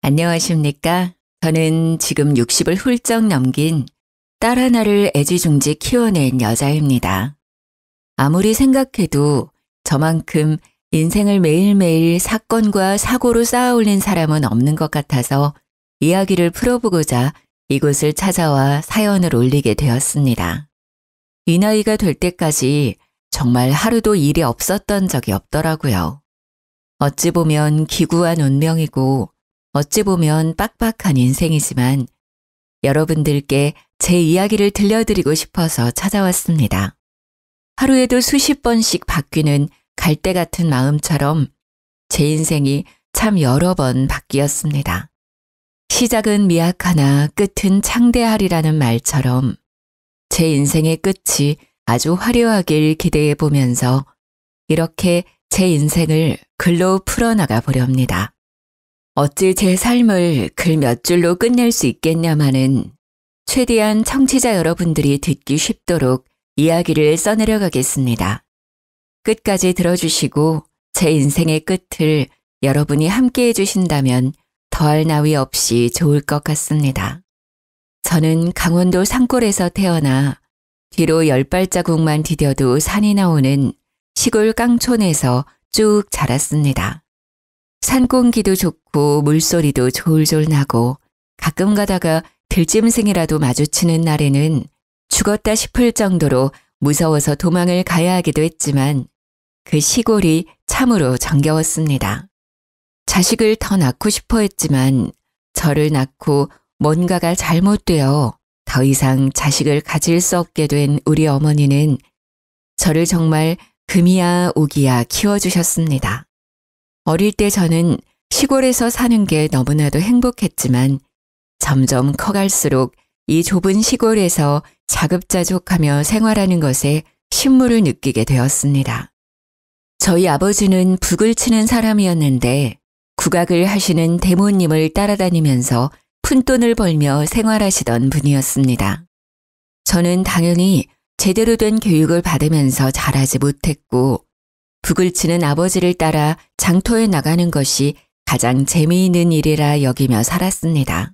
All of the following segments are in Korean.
안녕하십니까? 저는 지금 60을 훌쩍 넘긴 딸 하나를 애지중지 키워낸 여자입니다. 아무리 생각해도 저만큼 인생을 매일매일 사건과 사고로 쌓아올린 사람은 없는 것 같아서 이야기를 풀어보고자 이곳을 찾아와 사연을 올리게 되었습니다. 이 나이가 될 때까지 정말 하루도 일이 없었던 적이 없더라고요. 어찌 보면 기구한 운명이고 어찌 보면 빡빡한 인생이지만 여러분들께 제 이야기를 들려드리고 싶어서 찾아왔습니다. 하루에도 수십 번씩 바뀌는 갈대 같은 마음처럼 제 인생이 참 여러 번 바뀌었습니다. 시작은 미약하나 끝은 창대하리라는 말처럼 제 인생의 끝이 아주 화려하길 기대해 보면서 이렇게 제 인생을 글로 풀어나가 보렵니다. 어찌 제 삶을 글 몇 줄로 끝낼 수 있겠냐마는 최대한 청취자 여러분들이 듣기 쉽도록 이야기를 써내려가겠습니다. 끝까지 들어주시고 제 인생의 끝을 여러분이 함께 해주신다면 더할 나위 없이 좋을 것 같습니다. 저는 강원도 산골에서 태어나 뒤로 10발자국만 디뎌도 산이 나오는 시골 깡촌에서 쭉 자랐습니다. 산 공기도 좋고 물소리도 졸졸 나고 가끔 가다가 들짐승이라도 마주치는 날에는 죽었다 싶을 정도로 무서워서 도망을 가야 하기도 했지만 그 시골이 참으로 정겨웠습니다. 자식을 더 낳고 싶어 했지만 저를 낳고 뭔가가 잘못되어 더 이상 자식을 가질 수 없게 된 우리 어머니는 저를 정말 금이야 오기야 키워주셨습니다. 어릴 때 저는 시골에서 사는 게 너무나도 행복했지만 점점 커갈수록 이 좁은 시골에서 자급자족하며 생활하는 것에 신물을 느끼게 되었습니다. 저희 아버지는 북을 치는 사람이었는데 국악을 하시는 대모님을 따라다니면서 푼돈을 벌며 생활하시던 분이었습니다. 저는 당연히 제대로 된 교육을 받으면서 자라지 못했고 북을 치는 아버지를 따라 장터에 나가는 것이 가장 재미있는 일이라 여기며 살았습니다.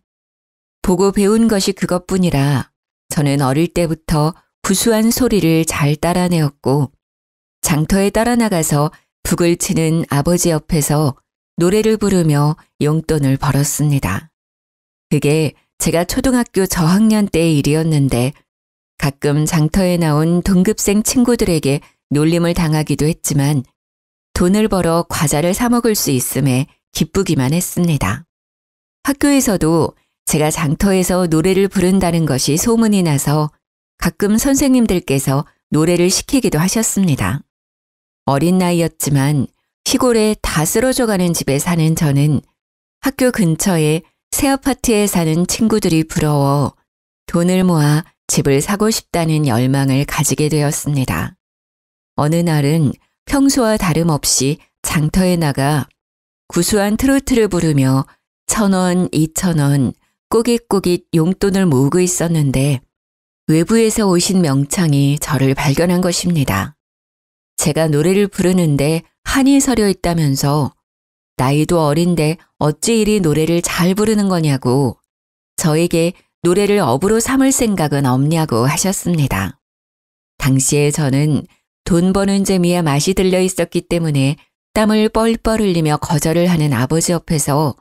보고 배운 것이 그것뿐이라 저는 어릴 때부터 구수한 소리를 잘 따라내었고 장터에 따라 나가서 북을 치는 아버지 옆에서 노래를 부르며 용돈을 벌었습니다. 그게 제가 초등학교 저학년 때의 일이었는데 가끔 장터에 나온 동급생 친구들에게 놀림을 당하기도 했지만 돈을 벌어 과자를 사 먹을 수 있음에 기쁘기만 했습니다. 학교에서도 제가 장터에서 노래를 부른다는 것이 소문이 나서 가끔 선생님들께서 노래를 시키기도 하셨습니다. 어린 나이였지만 시골에 다 쓰러져가는 집에 사는 저는 학교 근처에 새 아파트에 사는 친구들이 부러워 돈을 모아 집을 사고 싶다는 열망을 가지게 되었습니다. 어느 날은 평소와 다름없이 장터에 나가 구수한 트로트를 부르며 1,000원, 2,000원 꼬깃꼬깃 용돈을 모으고 있었는데 외부에서 오신 명창이 저를 발견한 것입니다. 제가 노래를 부르는데 한이 서려 있다면서 나이도 어린데 어찌 이리 노래를 잘 부르는 거냐고 저에게 노래를 업으로 삼을 생각은 없냐고 하셨습니다. 당시에 저는 돈 버는 재미에 맛이 들려 있었기 때문에 땀을 뻘뻘 흘리며 거절을 하는 아버지 옆에서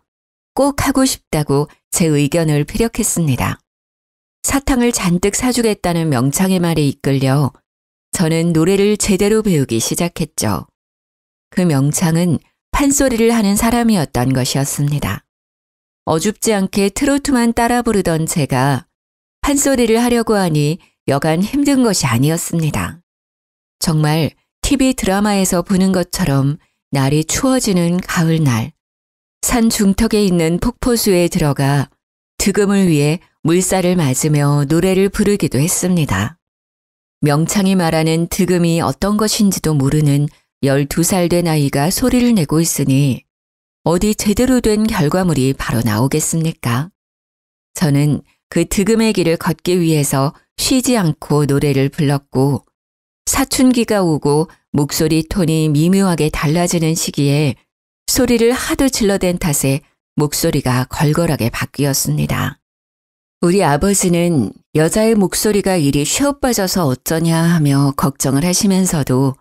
꼭 하고 싶다고 제 의견을 피력했습니다. 사탕을 잔뜩 사주겠다는 명창의 말에 이끌려 저는 노래를 제대로 배우기 시작했죠. 그 명창은 판소리를 하는 사람이었던 것이었습니다. 어줍지 않게 트로트만 따라 부르던 제가 판소리를 하려고 하니 여간 힘든 것이 아니었습니다. 정말 TV 드라마에서 보는 것처럼 날이 추워지는 가을날, 산 중턱에 있는 폭포수에 들어가 득음을 위해 물살을 맞으며 노래를 부르기도 했습니다. 명창이 말하는 득음이 어떤 것인지도 모르는 12살 된 아이가 소리를 내고 있으니 어디 제대로 된 결과물이 바로 나오겠습니까? 저는 그 득음의 길을 걷기 위해서 쉬지 않고 노래를 불렀고 사춘기가 오고 목소리 톤이 미묘하게 달라지는 시기에 소리를 하도 질러댄 탓에 목소리가 걸걸하게 바뀌었습니다. 우리 아버지는 여자의 목소리가 이리 쉬어빠져서 어쩌냐 하며 걱정을 하시면서도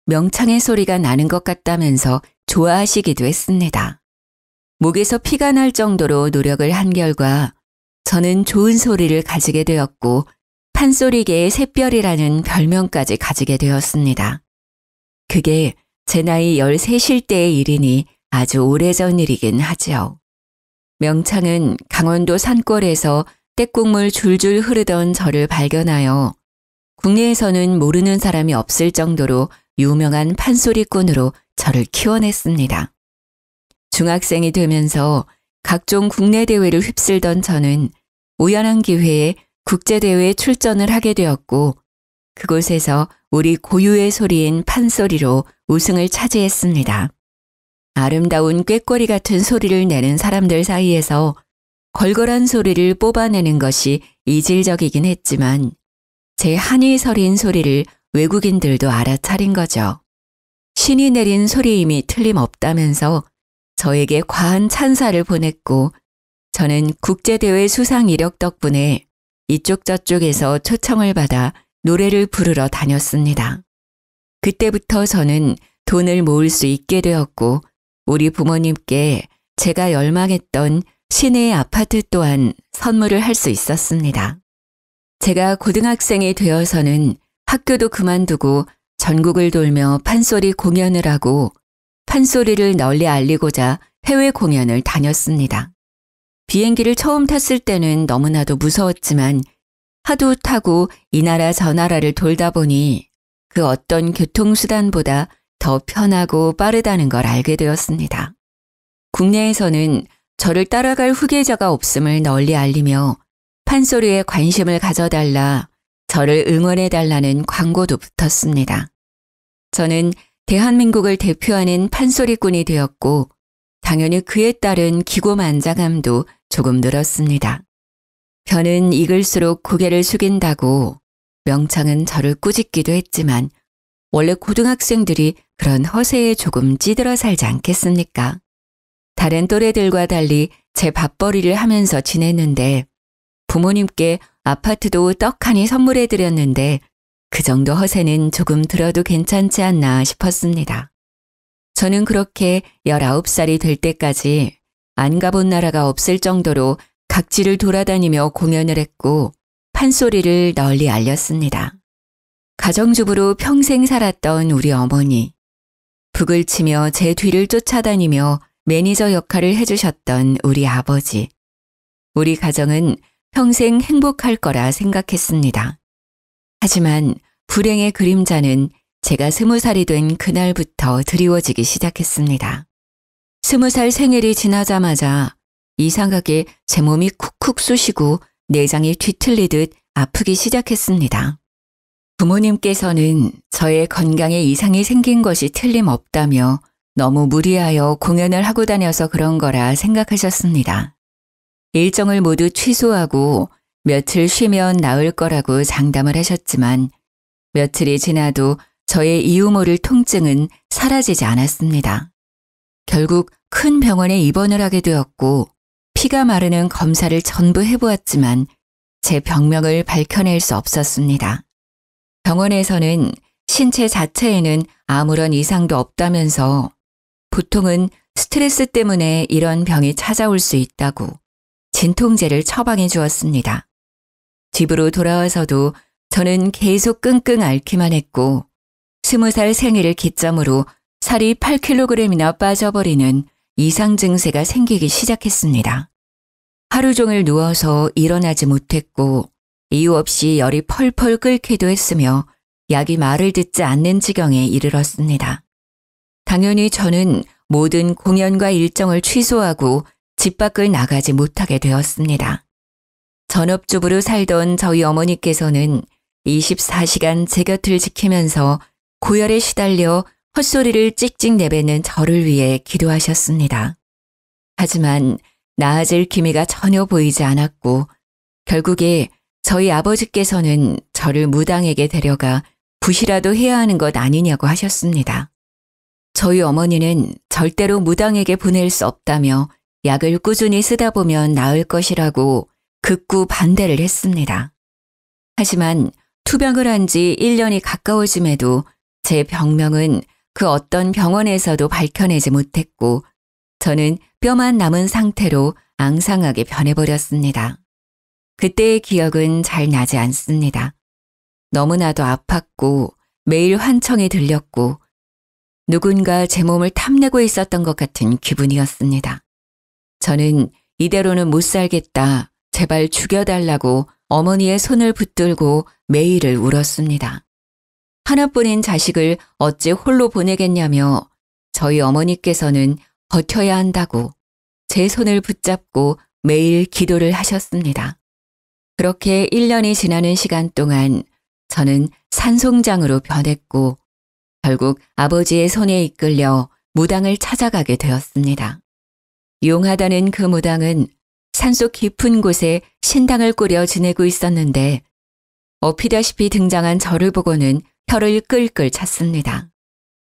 명창의 소리가 나는 것 같다면서 좋아하시기도 했습니다. 목에서 피가 날 정도로 노력을 한 결과 저는 좋은 소리를 가지게 되었고 판소리계의 샛별이라는 별명까지 가지게 되었습니다. 그게 제 나이 13일 때의 일이니 아주 오래전 일이긴 하죠. 명창은 강원도 산골에서 떼국물 줄줄 흐르던 저를 발견하여 국내에서는 모르는 사람이 없을 정도로 유명한 판소리꾼으로 저를 키워냈습니다. 중학생이 되면서 각종 국내 대회를 휩쓸던 저는 우연한 기회에 국제대회에 출전을 하게 되었고 그곳에서 우리 고유의 소리인 판소리로 우승을 차지했습니다. 아름다운 꾀꼬리 같은 소리를 내는 사람들 사이에서 걸걸한 소리를 뽑아내는 것이 이질적이긴 했지만 제 한이 서린 소리를 외국인들도 알아차린 거죠. 신이 내린 소리임이 틀림없다면서 저에게 과한 찬사를 보냈고 저는 국제대회 수상 이력 덕분에 이쪽 저쪽에서 초청을 받아 노래를 부르러 다녔습니다. 그때부터 저는 돈을 모을 수 있게 되었고 우리 부모님께 제가 열망했던 시내의 아파트 또한 선물을 할 수 있었습니다. 제가 고등학생이 되어서는 학교도 그만두고 전국을 돌며 판소리 공연을 하고 판소리를 널리 알리고자 해외 공연을 다녔습니다. 비행기를 처음 탔을 때는 너무나도 무서웠지만 하도 타고 이 나라 저 나라를 돌다 보니 그 어떤 교통수단보다 더 편하고 빠르다는 걸 알게 되었습니다. 국내에서는 저를 따라갈 후계자가 없음을 널리 알리며 판소리에 관심을 가져달라, 저를 응원해달라는 광고도 붙었습니다. 저는 대한민국을 대표하는 판소리꾼이 되었고 당연히 그에 따른 기고만장함도 조금 늘었습니다. 변은 익을수록 고개를 숙인다고 명창은 저를 꾸짖기도 했지만 원래 고등학생들이 그런 허세에 조금 찌들어 살지 않겠습니까? 다른 또래들과 달리 제 밥벌이를 하면서 지냈는데 부모님께 아파트도 떡하니 선물해 드렸는데 그 정도 허세는 조금 들어도 괜찮지 않나 싶었습니다. 저는 그렇게 19살이 될 때까지 안 가본 나라가 없을 정도로 각지를 돌아다니며 공연을 했고 판소리를 널리 알렸습니다. 가정주부로 평생 살았던 우리 어머니, 북을 치며 제 뒤를 쫓아다니며 매니저 역할을 해주셨던 우리 아버지, 우리 가정은 평생 행복할 거라 생각했습니다. 하지만 불행의 그림자는 제가 20살이 된 그날부터 드리워지기 시작했습니다. 20살 생일이 지나자마자 이상하게 제 몸이 쿡쿡 쑤시고 내장이 뒤틀리듯 아프기 시작했습니다. 부모님께서는 저의 건강에 이상이 생긴 것이 틀림없다며 너무 무리하여 공연을 하고 다녀서 그런 거라 생각하셨습니다. 일정을 모두 취소하고 며칠 쉬면 나을 거라고 장담을 하셨지만 며칠이 지나도 저의 이유 모를 통증은 사라지지 않았습니다. 결국 큰 병원에 입원을 하게 되었고 피가 마르는 검사를 전부 해보았지만 제 병명을 밝혀낼 수 없었습니다. 병원에서는 신체 자체에는 아무런 이상도 없다면서 보통은 스트레스 때문에 이런 병이 찾아올 수 있다고 진통제를 처방해 주었습니다. 집으로 돌아와서도 저는 계속 끙끙 앓기만 했고 20살 생일을 기점으로 살이 8kg이나 빠져버리는 이상 증세가 생기기 시작했습니다. 하루 종일 누워서 일어나지 못했고 이유 없이 열이 펄펄 끓기도 했으며 약이 말을 듣지 않는 지경에 이르렀습니다. 당연히 저는 모든 공연과 일정을 취소하고 집 밖을 나가지 못하게 되었습니다. 전업주부로 살던 저희 어머니께서는 24시간 제 곁을 지키면서 고열에 시달려 헛소리를 찍찍 내뱉는 저를 위해 기도하셨습니다. 하지만 나아질 기미가 전혀 보이지 않았고 결국에 저희 아버지께서는 저를 무당에게 데려가 붓이라도 해야 하는 것 아니냐고 하셨습니다. 저희 어머니는 절대로 무당에게 보낼 수 없다며 약을 꾸준히 쓰다 보면 나을 것이라고 극구 반대를 했습니다. 하지만 투병을 한 지 1년이 가까워짐에도 제 병명은 그 어떤 병원에서도 밝혀내지 못했고 저는 뼈만 남은 상태로 앙상하게 변해버렸습니다. 그때의 기억은 잘 나지 않습니다. 너무나도 아팠고 매일 환청이 들렸고 누군가 제 몸을 탐내고 있었던 것 같은 기분이었습니다. 저는 이대로는 못 살겠다, 제발 죽여달라고 어머니의 손을 붙들고 매일을 울었습니다. 하나뿐인 자식을 어찌 홀로 보내겠냐며 저희 어머니께서는 버텨야 한다고 제 손을 붙잡고 매일 기도를 하셨습니다. 그렇게 1년이 지나는 시간 동안 저는 산송장으로 변했고 결국 아버지의 손에 이끌려 무당을 찾아가게 되었습니다. 용하다는 그 무당은 산속 깊은 곳에 신당을 꾸려 지내고 있었는데 업히다시피 등장한 저를 보고는 혀를 끌끌 찼습니다.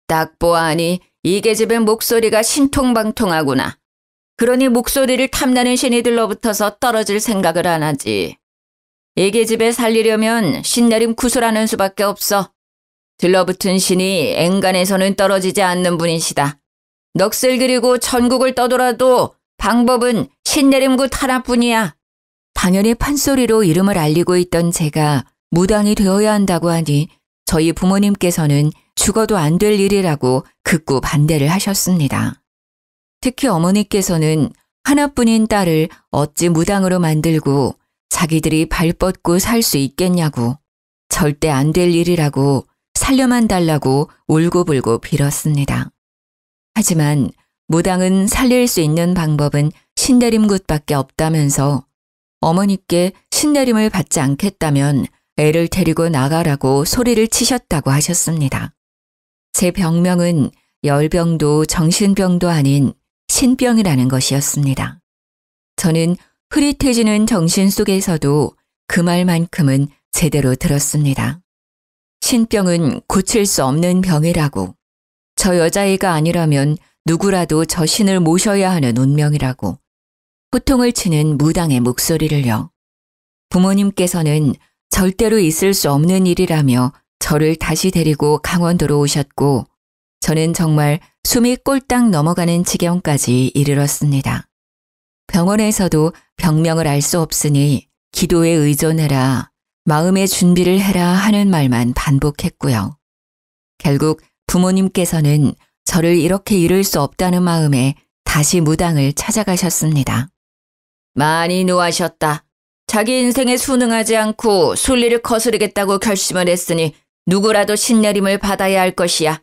딱 보아하니 이 계집의 목소리가 신통방통하구나. 그러니 목소리를 탐나는 신이들로부터서 떨어질 생각을 안 하지. 이 계집에 살리려면 신내림 구슬하는 수밖에 없어. 들러붙은 신이 앵간에서는 떨어지지 않는 분이시다. 넋을 그리고 천국을 떠돌아도 방법은 신내림굿 하나뿐이야. 당연히 판소리로 이름을 알리고 있던 제가 무당이 되어야 한다고 하니 저희 부모님께서는 죽어도 안 될 일이라고 극구 반대를 하셨습니다. 특히 어머니께서는 하나뿐인 딸을 어찌 무당으로 만들고 자기들이 발 뻗고 살 수 있겠냐고 절대 안 될 일이라고 살려만 달라고 울고불고 빌었습니다. 하지만 무당은 살릴 수 있는 방법은 신내림굿밖에 없다면서 어머니께 신내림을 받지 않겠다면 애를 데리고 나가라고 소리를 치셨다고 하셨습니다. 제 병명은 열병도 정신병도 아닌 신병이라는 것이었습니다. 저는 흐릿해지는 정신 속에서도 그 말만큼은 제대로 들었습니다. 신병은 고칠 수 없는 병이라고, 저 여자애가 아니라면 누구라도 저 신을 모셔야 하는 운명이라고, 호통을 치는 무당의 목소리를요. 부모님께서는 절대로 있을 수 없는 일이라며 저를 다시 데리고 강원도로 오셨고 저는 정말 숨이 꼴딱 넘어가는 지경까지 이르렀습니다. 병원에서도 병명을 알 수 없으니 기도에 의존해라, 마음의 준비를 해라 하는 말만 반복했고요. 결국 부모님께서는 저를 이렇게 잃을 수 없다는 마음에 다시 무당을 찾아가셨습니다. 많이 노하셨다. 자기 인생에 순응하지 않고 순리를 거스르겠다고 결심을 했으니 누구라도 신내림을 받아야 할 것이야.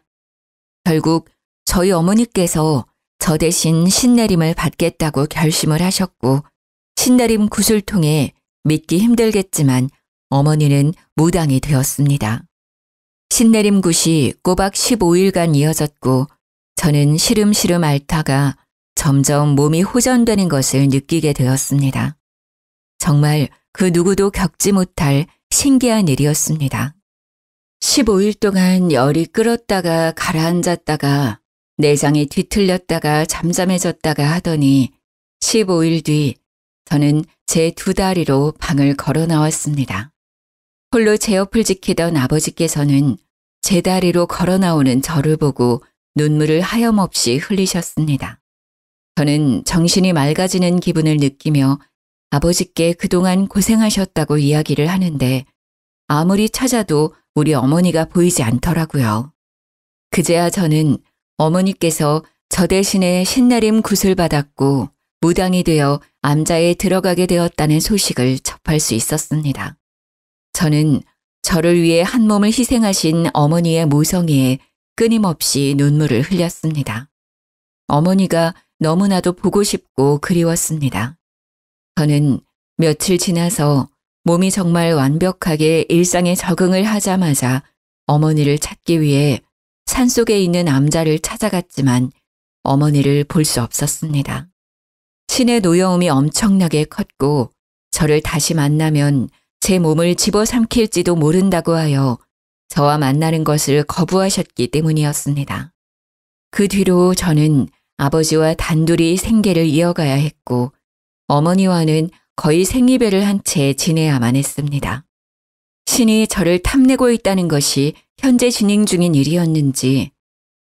결국 저희 어머니께서 저 대신 신내림을 받겠다고 결심을 하셨고 신내림 굿을 통해 믿기 힘들겠지만 어머니는 무당이 되었습니다. 신내림 굿이 꼬박 15일간 이어졌고 저는 시름시름 앓다가 점점 몸이 호전되는 것을 느끼게 되었습니다. 정말 그 누구도 겪지 못할 신기한 일이었습니다. 15일 동안 열이 끓었다가 가라앉았다가 내장이 뒤틀렸다가 잠잠해졌다가 하더니 15일 뒤 저는 제 두 다리로 방을 걸어 나왔습니다. 홀로 제 옆을 지키던 아버지께서는 제 다리로 걸어 나오는 저를 보고 눈물을 하염없이 흘리셨습니다. 저는 정신이 맑아지는 기분을 느끼며 아버지께 그동안 고생하셨다고 이야기를 하는데 아무리 찾아도 우리 어머니가 보이지 않더라고요. 그제야 저는 어머니께서 저 대신에 신내림 굿을 받았고 무당이 되어 암자에 들어가게 되었다는 소식을 접할 수 있었습니다. 저는 저를 위해 한 몸을 희생하신 어머니의 모성애에 끊임없이 눈물을 흘렸습니다. 어머니가 너무나도 보고 싶고 그리웠습니다. 저는 며칠 지나서 몸이 정말 완벽하게 일상에 적응을 하자마자 어머니를 찾기 위해 산속에 있는 암자를 찾아갔지만 어머니를 볼 수 없었습니다. 신의 노여움이 엄청나게 컸고 저를 다시 만나면 제 몸을 집어삼킬지도 모른다고 하여 저와 만나는 것을 거부하셨기 때문이었습니다. 그 뒤로 저는 아버지와 단둘이 생계를 이어가야 했고 어머니와는 거의 생이별을 한 채 지내야만 했습니다. 신이 저를 탐내고 있다는 것이 현재 진행 중인 일이었는지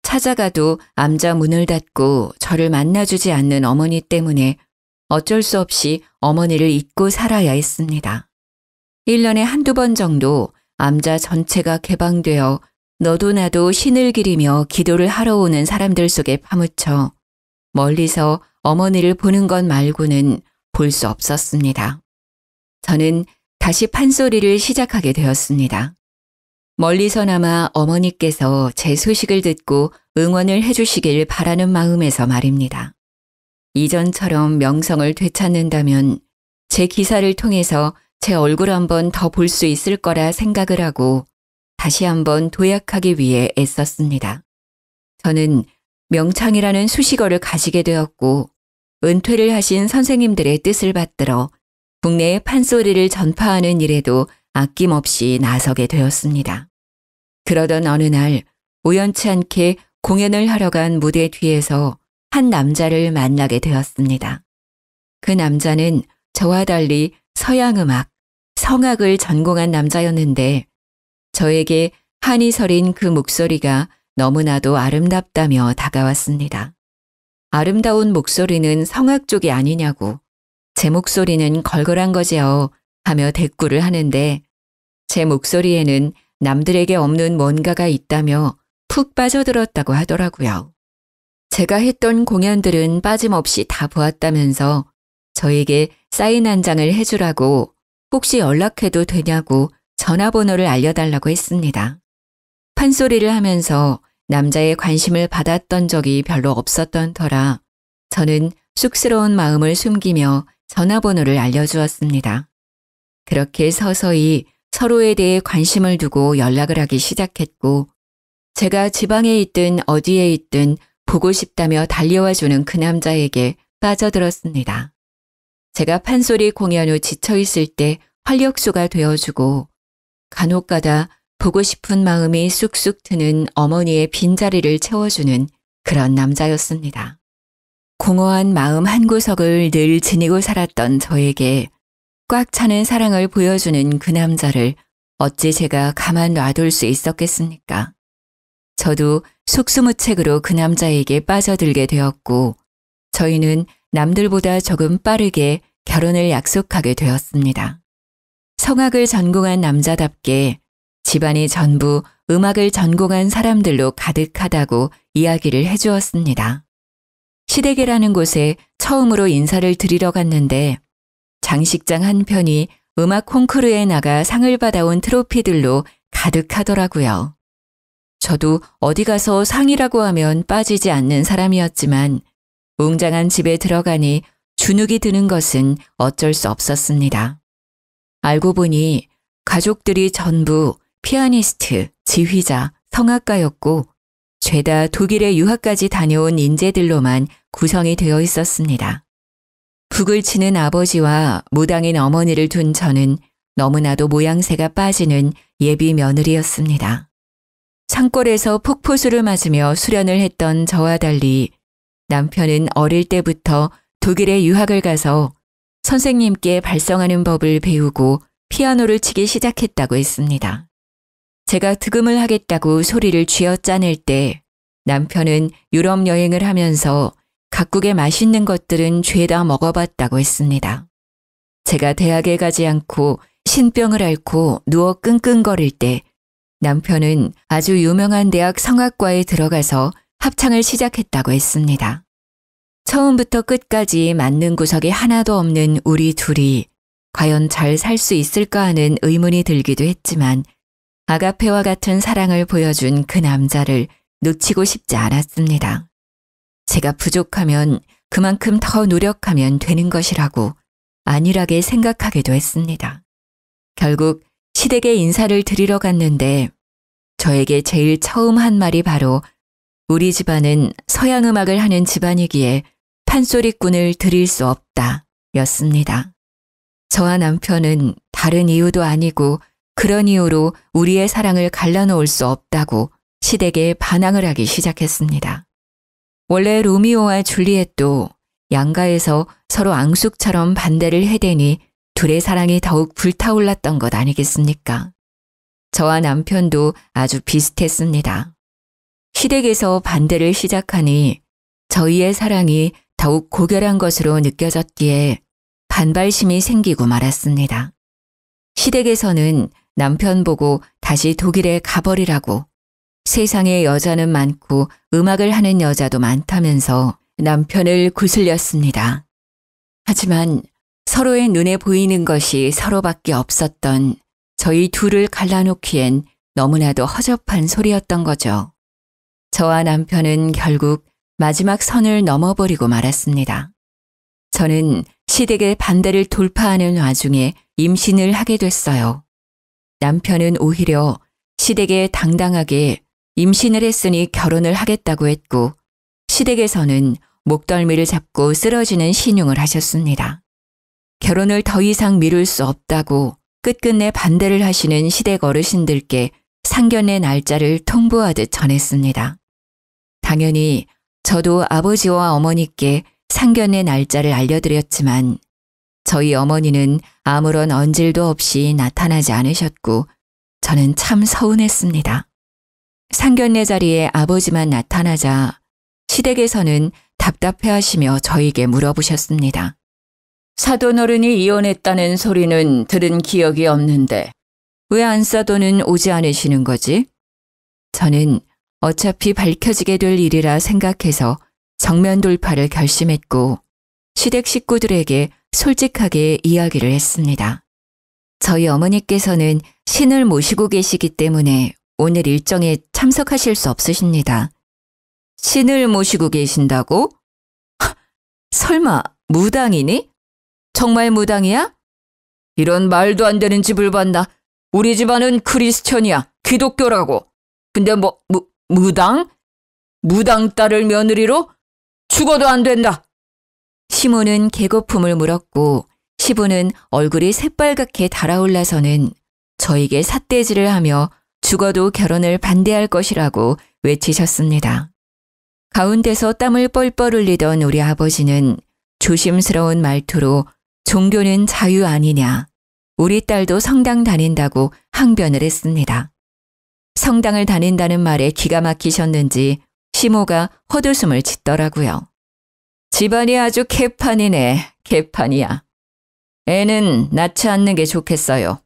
찾아가도 암자 문을 닫고 저를 만나주지 않는 어머니 때문에 어쩔 수 없이 어머니를 잊고 살아야 했습니다. 1년에 한두 번 정도 암자 전체가 개방되어 너도 나도 신을 기리며 기도를 하러 오는 사람들 속에 파묻혀 멀리서 어머니를 보는 것 말고는 볼 수 없었습니다. 저는 다시 판소리를 시작하게 되었습니다. 멀리서나마 어머니께서 제 소식을 듣고 응원을 해주시길 바라는 마음에서 말입니다. 이전처럼 명성을 되찾는다면 제 기사를 통해서 제 얼굴 한번 더 볼 수 있을 거라 생각을 하고 다시 한번 도약하기 위해 애썼습니다. 저는 명창이라는 수식어를 가지게 되었고 은퇴를 하신 선생님들의 뜻을 받들어 국내의 판소리를 전파하는 일에도 아낌없이 나서게 되었습니다. 그러던 어느 날 우연치 않게 공연을 하러 간 무대 뒤에서 한 남자를 만나게 되었습니다. 그 남자는 저와 달리 서양음악, 성악을 전공한 남자였는데 저에게 한이 서린 그 목소리가 너무나도 아름답다며 다가왔습니다. 아름다운 목소리는 성악 쪽이 아니냐고 제 목소리는 걸걸한 거지요 하며 대꾸를 하는데 제 목소리에는 남들에게 없는 뭔가가 있다며 푹 빠져들었다고 하더라고요. 제가 했던 공연들은 빠짐없이 다 보았다면서 저에게 사인 한 장을 해주라고 혹시 연락해도 되냐고 전화번호를 알려달라고 했습니다. 판소리를 하면서 남자의 관심을 받았던 적이 별로 없었던 터라 저는 쑥스러운 마음을 숨기며 전화번호를 알려주었습니다. 그렇게 서서히 서로에 대해 관심을 두고 연락을 하기 시작했고 제가 지방에 있든 어디에 있든 보고 싶다며 달려와주는 그 남자에게 빠져들었습니다. 제가 판소리 공연 후 지쳐있을 때 활력소가 되어주고 간혹가다 보고 싶은 마음이 쑥쑥 트는 어머니의 빈자리를 채워주는 그런 남자였습니다. 공허한 마음 한구석을 늘 지니고 살았던 저에게 꽉 차는 사랑을 보여주는 그 남자를 어찌 제가 가만 놔둘 수 있었겠습니까? 저도 속수무책으로 그 남자에게 빠져들게 되었고 저희는 남들보다 조금 빠르게 결혼을 약속하게 되었습니다. 성악을 전공한 남자답게 집안이 전부 음악을 전공한 사람들로 가득하다고 이야기를 해주었습니다. 시댁이라는 곳에 처음으로 인사를 드리러 갔는데 장식장 한편이 음악 콩쿠르에 나가 상을 받아온 트로피들로 가득하더라고요. 저도 어디 가서 상이라고 하면 빠지지 않는 사람이었지만 웅장한 집에 들어가니 주눅이 드는 것은 어쩔 수 없었습니다. 알고 보니 가족들이 전부 피아니스트, 지휘자, 성악가였고 죄다 독일에 유학까지 다녀온 인재들로만 구성이 되어 있었습니다. 북을 치는 아버지와 무당인 어머니를 둔 저는 너무나도 모양새가 빠지는 예비 며느리였습니다. 산골에서 폭포수를 맞으며 수련을 했던 저와 달리 남편은 어릴 때부터 독일에 유학을 가서 선생님께 발성하는 법을 배우고 피아노를 치기 시작했다고 했습니다. 제가 득음을 하겠다고 소리를 쥐어짜낼 때 남편은 유럽 여행을 하면서 각국의 맛있는 것들은 죄다 먹어봤다고 했습니다. 제가 대학에 가지 않고 신병을 앓고 누워 끙끙거릴 때 남편은 아주 유명한 대학 성악과에 들어가서 합창을 시작했다고 했습니다. 처음부터 끝까지 맞는 구석이 하나도 없는 우리 둘이 과연 잘 살 수 있을까 하는 의문이 들기도 했지만 아가페와 같은 사랑을 보여준 그 남자를 놓치고 싶지 않았습니다. 제가 부족하면 그만큼 더 노력하면 되는 것이라고 안일하게 생각하기도 했습니다. 결국 시댁에 인사를 드리러 갔는데 저에게 제일 처음 한 말이 바로 우리 집안은 서양음악을 하는 집안이기에 판소리꾼을 드릴 수 없다 였습니다. 저와 남편은 다른 이유도 아니고 그런 이유로 우리의 사랑을 갈라놓을 수 없다고 시댁에 반항을 하기 시작했습니다. 원래 로미오와 줄리엣도 양가에서 서로 앙숙처럼 반대를 해대니 둘의 사랑이 더욱 불타올랐던 것 아니겠습니까? 저와 남편도 아주 비슷했습니다. 시댁에서 반대를 시작하니 저희의 사랑이 더욱 고결한 것으로 느껴졌기에 반발심이 생기고 말았습니다. 시댁에서는 남편 보고 다시 독일에 가버리라고, 세상에 여자는 많고 음악을 하는 여자도 많다면서 남편을 구슬렸습니다. 하지만 서로의 눈에 보이는 것이 서로밖에 없었던 저희 둘을 갈라놓기엔 너무나도 허접한 소리였던 거죠. 저와 남편은 결국 마지막 선을 넘어버리고 말았습니다. 저는 시댁의 반대를 돌파하는 와중에 임신을 하게 됐어요. 남편은 오히려 시댁에 당당하게 임신을 했으니 결혼을 하겠다고 했고, 시댁에서는 목덜미를 잡고 쓰러지는 신용을 하셨습니다. 결혼을 더 이상 미룰 수 없다고 끝끝내 반대를 하시는 시댁 어르신들께 상견례 날짜를 통보하듯 전했습니다. 당연히 저도 아버지와 어머니께 상견례 날짜를 알려드렸지만 저희 어머니는 아무런 언질도 없이 나타나지 않으셨고 저는 참 서운했습니다. 상견례 자리에 아버지만 나타나자 시댁에서는 답답해하시며 저에게 물어보셨습니다. 사돈어른이 이혼했다는 소리는 들은 기억이 없는데 왜 안사돈은 오지 않으시는 거지? 저는 어차피 밝혀지게 될 일이라 생각해서 정면 돌파를 결심했고 시댁 식구들에게 솔직하게 이야기를 했습니다. 저희 어머니께서는 신을 모시고 계시기 때문에 오늘 일정에 참석하실 수 없으십니다. 신을 모시고 계신다고? 설마 무당이니? 정말 무당이야? 이런 말도 안 되는 집을 봤나? 우리 집안은 크리스천이야. 기독교라고. 근데 무당? 무당 딸을 며느리로? 죽어도 안 된다. 시모는 개거품을 물었고 시부는 얼굴이 새빨갛게 달아올라서는 저에게 삿대질을 하며 죽어도 결혼을 반대할 것이라고 외치셨습니다. 가운데서 땀을 뻘뻘 흘리던 우리 아버지는 조심스러운 말투로 종교는 자유 아니냐, 우리 딸도 성당 다닌다고 항변을 했습니다. 성당을 다닌다는 말에 기가 막히셨는지 시모가 헛웃음을 짓더라고요. 집안이 아주 개판이네, 개판이야. 애는 낳지 않는 게 좋겠어요.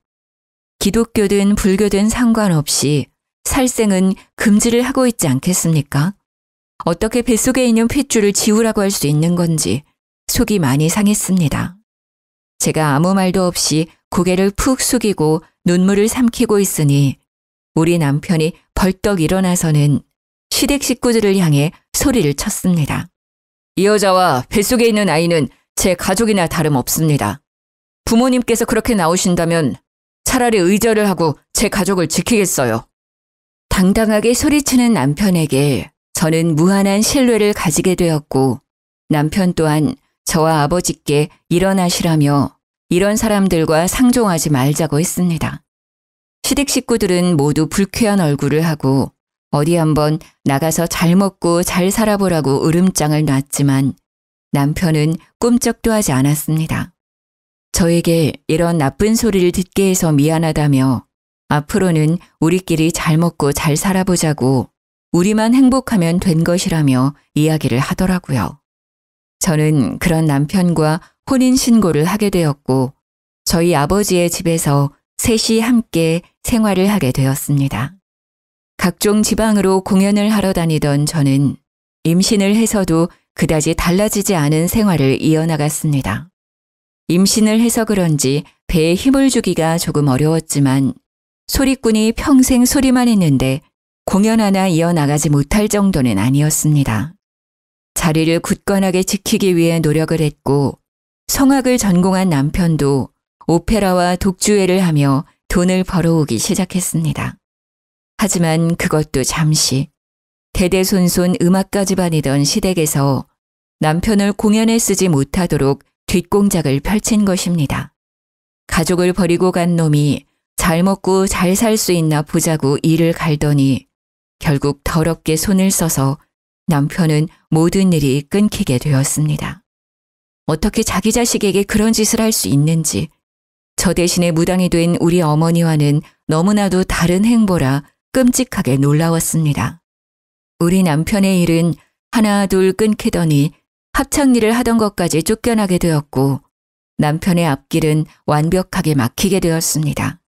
기독교든 불교든 상관없이 살생은 금지를 하고 있지 않겠습니까? 어떻게 뱃속에 있는 핏줄을 지우라고 할 수 있는 건지 속이 많이 상했습니다. 제가 아무 말도 없이 고개를 푹 숙이고 눈물을 삼키고 있으니 우리 남편이 벌떡 일어나서는 시댁 식구들을 향해 소리를 쳤습니다. 이 여자와 뱃속에 있는 아이는 제 가족이나 다름없습니다. 부모님께서 그렇게 나오신다면 차라리 의절을 하고 제 가족을 지키겠어요. 당당하게 소리치는 남편에게 저는 무한한 신뢰를 가지게 되었고 남편 또한 저와 아버지께 일어나시라며 이런 사람들과 상종하지 말자고 했습니다. 시댁 식구들은 모두 불쾌한 얼굴을 하고 어디 한번 나가서 잘 먹고 잘 살아보라고 으름장을 놨지만 남편은 꿈쩍도 하지 않았습니다. 저에게 이런 나쁜 소리를 듣게 해서 미안하다며 앞으로는 우리끼리 잘 먹고 잘 살아보자고 우리만 행복하면 된 것이라며 이야기를 하더라고요. 저는 그런 남편과 혼인신고를 하게 되었고 저희 아버지의 집에서 셋이 함께 생활을 하게 되었습니다. 각종 지방으로 공연을 하러 다니던 저는 임신을 해서도 그다지 달라지지 않은 생활을 이어나갔습니다. 임신을 해서 그런지 배에 힘을 주기가 조금 어려웠지만 소리꾼이 평생 소리만 했는데 공연 하나 이어나가지 못할 정도는 아니었습니다. 자리를 굳건하게 지키기 위해 노력을 했고 성악을 전공한 남편도 오페라와 독주회를 하며 돈을 벌어오기 시작했습니다. 하지만 그것도 잠시 대대손손 음악가 집안이던 시댁에서 남편을 공연에 쓰지 못하도록 뒷공작을 펼친 것입니다. 가족을 버리고 간 놈이 잘 먹고 잘 살 수 있나 보자고 일을 갈더니 결국 더럽게 손을 써서 남편은 모든 일이 끊기게 되었습니다. 어떻게 자기 자식에게 그런 짓을 할 수 있는지, 저 대신에 무당이 된 우리 어머니와는 너무나도 다른 행보라 끔찍하게 놀라웠습니다. 우리 남편의 일은 하나 둘 끊기더니 합창일을 하던 것까지 쫓겨나게 되었고 남편의 앞길은 완벽하게 막히게 되었습니다.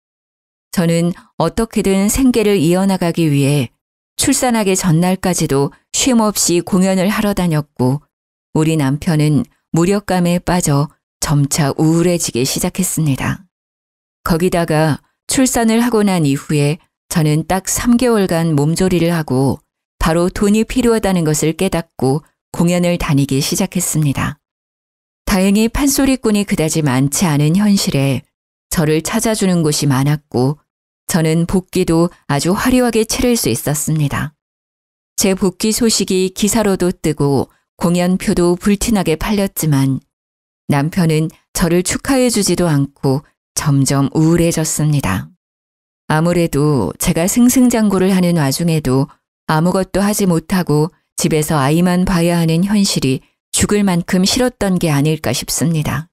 저는 어떻게든 생계를 이어나가기 위해 출산하기 전날까지도 쉼없이 공연을 하러 다녔고 우리 남편은 무력감에 빠져 점차 우울해지기 시작했습니다. 거기다가 출산을 하고 난 이후에 저는 딱 3개월간 몸조리를 하고 바로 돈이 필요하다는 것을 깨닫고 공연을 다니기 시작했습니다. 다행히 판소리꾼이 그다지 많지 않은 현실에 저를 찾아주는 곳이 많았고 저는 복귀도 아주 화려하게 치를 수 있었습니다. 제 복귀 소식이 기사로도 뜨고 공연표도 불티나게 팔렸지만 남편은 저를 축하해 주지도 않고 점점 우울해졌습니다. 아무래도 제가 승승장구를 하는 와중에도 아무것도 하지 못하고 집에서 아이만 봐야 하는 현실이 죽을 만큼 싫었던 게 아닐까 싶습니다.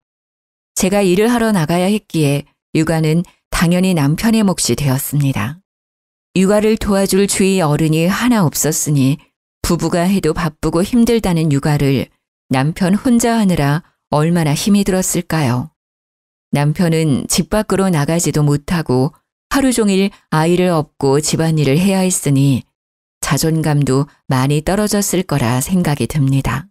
제가 일을 하러 나가야 했기에 육아는 당연히 남편의 몫이 되었습니다. 육아를 도와줄 주위 어른이 하나 없었으니 부부가 해도 바쁘고 힘들다는 육아를 남편 혼자 하느라 얼마나 힘이 들었을까요? 남편은 집 밖으로 나가지도 못하고 하루 종일 아이를 업고 집안일을 해야 했으니 자존감도 많이 떨어졌을 거라 생각이 듭니다.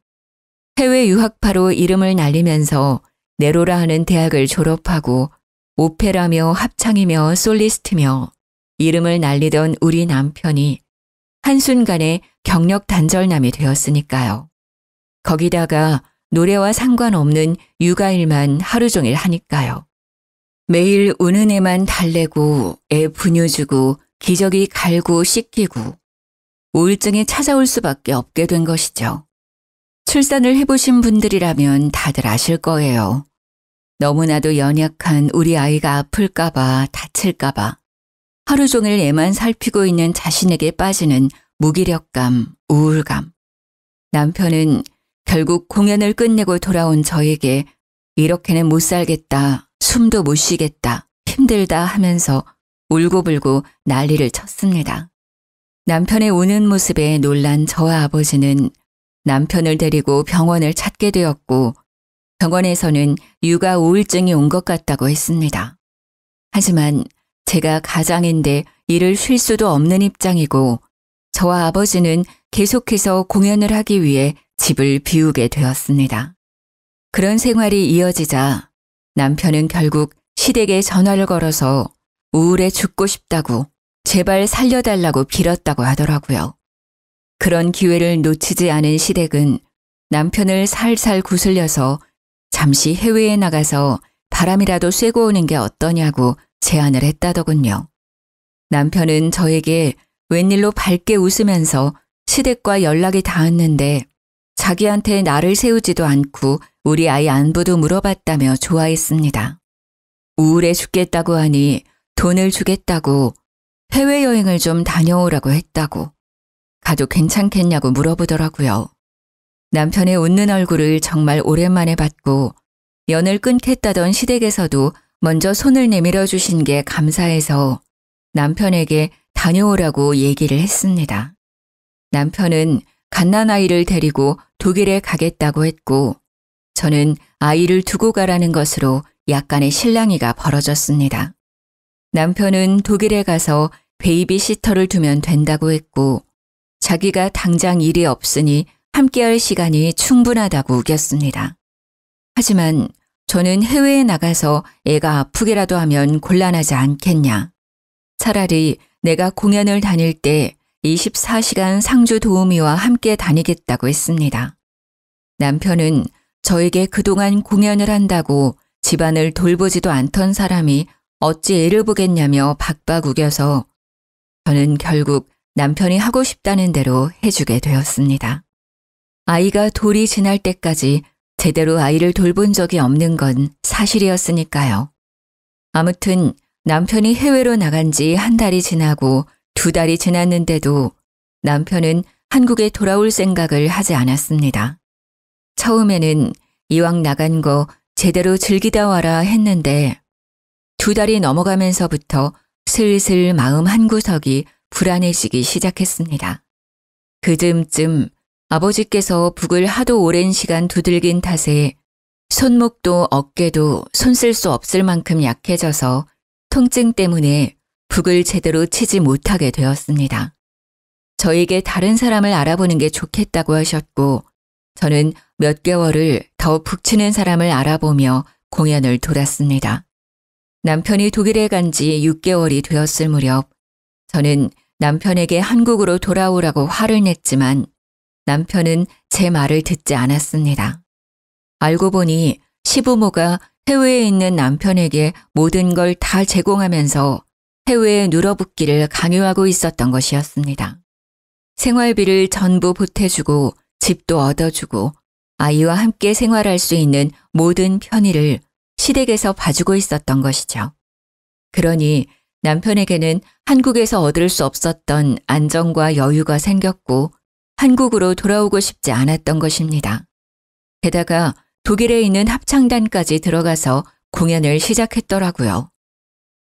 해외 유학파로 이름을 날리면서 네로라 하는 대학을 졸업하고 오페라며 합창이며 솔리스트며 이름을 날리던 우리 남편이 한순간에 경력 단절남이 되었으니까요. 거기다가 노래와 상관없는 육아일만 하루 종일 하니까요. 매일 우는 애만 달래고 애 분유주고 기저귀 갈고 씻기고 우울증이 찾아올 수밖에 없게 된 것이죠. 출산을 해보신 분들이라면 다들 아실 거예요. 너무나도 연약한 우리 아이가 아플까봐 다칠까봐 하루 종일 애만 살피고 있는 자신에게 빠지는 무기력감, 우울감. 남편은 결국 공연을 끝내고 돌아온 저에게 이렇게는 못 살겠다, 숨도 못 쉬겠다, 힘들다 하면서 울고불고 난리를 쳤습니다. 남편의 우는 모습에 놀란 저와 아버지는 남편을 데리고 병원을 찾게 되었고 병원에서는 육아 우울증이 온 것 같다고 했습니다. 하지만 제가 가장인데 일을 쉴 수도 없는 입장이고 저와 아버지는 계속해서 공연을 하기 위해 집을 비우게 되었습니다. 그런 생활이 이어지자 남편은 결국 시댁에 전화를 걸어서 우울해 죽고 싶다고 제발 살려달라고 빌었다고 하더라고요. 그런 기회를 놓치지 않은 시댁은 남편을 살살 구슬려서 잠시 해외에 나가서 바람이라도 쐬고 오는 게 어떠냐고 제안을 했다더군요. 남편은 저에게 웬일로 밝게 웃으면서 시댁과 연락이 닿았는데 자기한테 나를 세우지도 않고 우리 아이 안부도 물어봤다며 좋아했습니다. 우울해 죽겠다고 하니 돈을 주겠다고 해외여행을 좀 다녀오라고 했다고 가도 괜찮겠냐고 물어보더라고요. 남편의 웃는 얼굴을 정말 오랜만에 봤고 연을 끊겠다던 시댁에서도 먼저 손을 내밀어 주신 게 감사해서 남편에게 다녀오라고 얘기를 했습니다. 남편은 갓난아이를 데리고 독일에 가겠다고 했고 저는 아이를 두고 가라는 것으로 약간의 실랑이가 벌어졌습니다. 남편은 독일에 가서 베이비시터를 두면 된다고 했고 자기가 당장 일이 없으니 함께할 시간이 충분하다고 우겼습니다. 하지만 저는 해외에 나가서 애가 아프기라도 하면 곤란하지 않겠냐. 차라리 내가 공연을 다닐 때 24시간 상주 도우미와 함께 다니겠다고 했습니다. 남편은 저에게 그동안 공연을 한다고 집안을 돌보지도 않던 사람이 어찌 애를 보겠냐며 박박 우겨서 저는 결국 남편이 하고 싶다는 대로 해주게 되었습니다. 아이가 돌이 지날 때까지 제대로 아이를 돌본 적이 없는 건 사실이었으니까요. 아무튼 남편이 해외로 나간 지 한 달이 지나고 2달이 지났는데도 남편은 한국에 돌아올 생각을 하지 않았습니다. 처음에는 이왕 나간 거 제대로 즐기다 와라 했는데 2달이 넘어가면서부터 슬슬 마음 한구석이 불안해지기 시작했습니다. 그 즈음쯤 아버지께서 북을 하도 오랜 시간 두들긴 탓에 손목도 어깨도 손 쓸 수 없을 만큼 약해져서 통증 때문에 북을 제대로 치지 못하게 되었습니다. 저에게 다른 사람을 알아보는 게 좋겠다고 하셨고 저는 몇 개월을 더 북 치는 사람을 알아보며 공연을 돌았습니다. 남편이 독일에 간 지 6개월이 되었을 무렵 저는 남편에게 한국으로 돌아오라고 화를 냈지만 남편은 제 말을 듣지 않았습니다. 알고 보니 시부모가 해외에 있는 남편에게 모든 걸 다 제공하면서 해외에 눌어붙기를 강요하고 있었던 것이었습니다. 생활비를 전부 보태주고 집도 얻어주고 아이와 함께 생활할 수 있는 모든 편의를 시댁에서 봐주고 있었던 것이죠. 그러니 남편에게는 한국에서 얻을 수 없었던 안정과 여유가 생겼고 한국으로 돌아오고 싶지 않았던 것입니다. 게다가 독일에 있는 합창단까지 들어가서 공연을 시작했더라고요.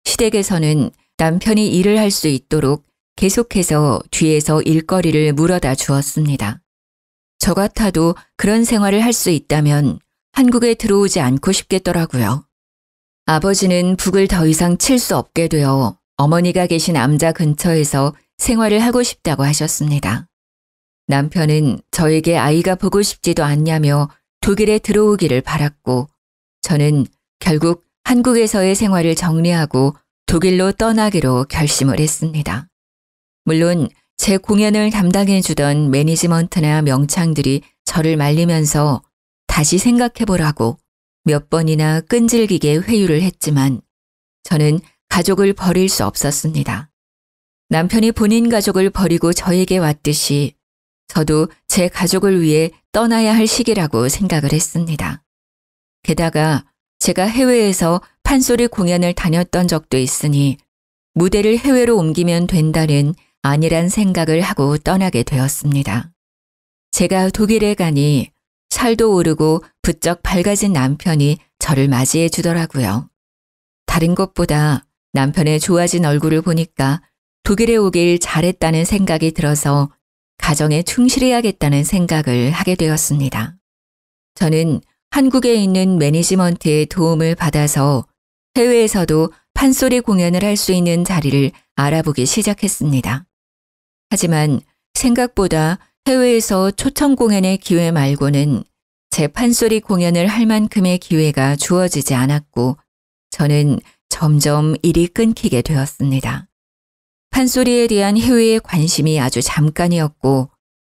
시댁에서는 남편이 일을 할 수 있도록 계속해서 뒤에서 일거리를 물어다 주었습니다. 저 같아도 그런 생활을 할 수 있다면 한국에 들어오지 않고 싶겠더라고요. 아버지는 북을 더 이상 칠 수 없게 되어 어머니가 계신 암자 근처에서 생활을 하고 싶다고 하셨습니다. 남편은 저에게 아이가 보고 싶지도 않냐며 독일에 들어오기를 바랐고 저는 결국 한국에서의 생활을 정리하고 독일로 떠나기로 결심을 했습니다. 물론 제 공연을 담당해주던 매니지먼트나 명창들이 저를 말리면서 다시 생각해보라고 몇 번이나 끈질기게 회유를 했지만 저는 가족을 버릴 수 없었습니다. 남편이 본인 가족을 버리고 저에게 왔듯이 저도 제 가족을 위해 떠나야 할 시기라고 생각을 했습니다. 게다가 제가 해외에서 판소리 공연을 다녔던 적도 있으니 무대를 해외로 옮기면 된다는 안일한 생각을 하고 떠나게 되었습니다. 제가 독일에 가니 살도 오르고 부쩍 밝아진 남편이 저를 맞이해 주더라고요. 다른 것보다 남편의 좋아진 얼굴을 보니까 독일에 오길 잘했다는 생각이 들어서 가정에 충실해야겠다는 생각을 하게 되었습니다. 저는 한국에 있는 매니지먼트의 도움을 받아서 해외에서도 판소리 공연을 할 수 있는 자리를 알아보기 시작했습니다. 하지만 생각보다 해외에서 초청 공연의 기회 말고는 제 판소리 공연을 할 만큼의 기회가 주어지지 않았고 저는 점점 일이 끊기게 되었습니다. 판소리에 대한 해외의 관심이 아주 잠깐이었고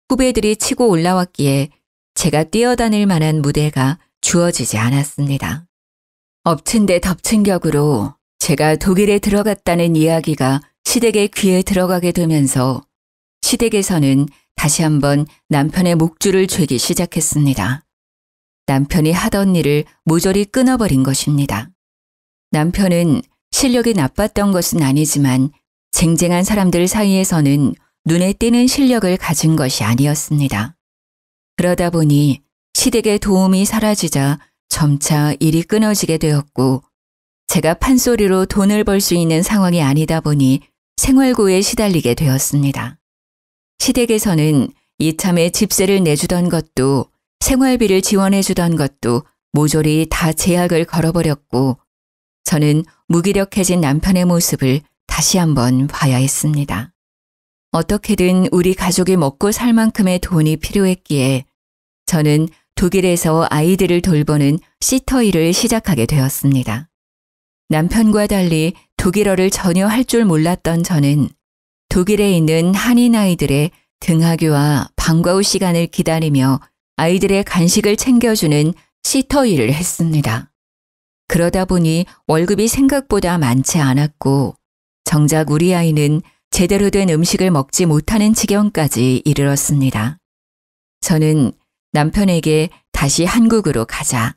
후배들이 치고 올라왔기에 제가 뛰어다닐 만한 무대가 주어지지 않았습니다. 엎친 데 덮친 격으로 제가 독일에 들어갔다는 이야기가 시댁의 귀에 들어가게 되면서 시댁에서는 다시 한번 남편의 목줄을 죄기 시작했습니다. 남편이 하던 일을 모조리 끊어버린 것입니다. 남편은 실력이 나빴던 것은 아니지만 쟁쟁한 사람들 사이에서는 눈에 띄는 실력을 가진 것이 아니었습니다. 그러다 보니 시댁의 도움이 사라지자 점차 일이 끊어지게 되었고 제가 판소리로 돈을 벌 수 있는 상황이 아니다 보니 생활고에 시달리게 되었습니다. 시댁에서는 이참에 집세를 내주던 것도 생활비를 지원해 주던 것도 모조리 다 제약을 걸어버렸고 저는 무기력해진 남편의 모습을 다시 한번 봐야 했습니다. 어떻게든 우리 가족이 먹고 살 만큼의 돈이 필요했기에 저는 독일에서 아이들을 돌보는 시터 일을 시작하게 되었습니다. 남편과 달리 독일어를 전혀 할 줄 몰랐던 저는 독일에 있는 한인 아이들의 등하교와 방과 후 시간을 기다리며 아이들의 간식을 챙겨주는 시터 일을 했습니다. 그러다 보니 월급이 생각보다 많지 않았고 정작 우리 아이는 제대로 된 음식을 먹지 못하는 지경까지 이르렀습니다. 저는 남편에게 다시 한국으로 가자.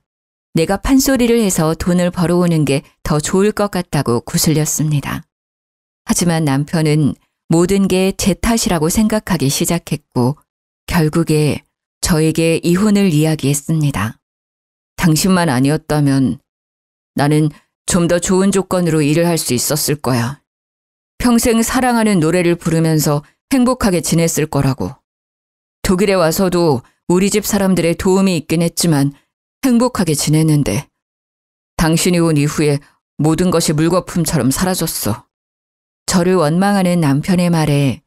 내가 판소리를 해서 돈을 벌어오는 게 더 좋을 것 같다고 구슬렸습니다. 하지만 남편은 모든 게 제 탓이라고 생각하기 시작했고 결국에 저에게 이혼을 이야기했습니다. 당신만 아니었다면 나는 좀 더 좋은 조건으로 일을 할 수 있었을 거야. 평생 사랑하는 노래를 부르면서 행복하게 지냈을 거라고. 독일에 와서도 우리 집 사람들의 도움이 있긴 했지만 행복하게 지냈는데 당신이 온 이후에 모든 것이 물거품처럼 사라졌어. 저를 원망하는 남편의 말에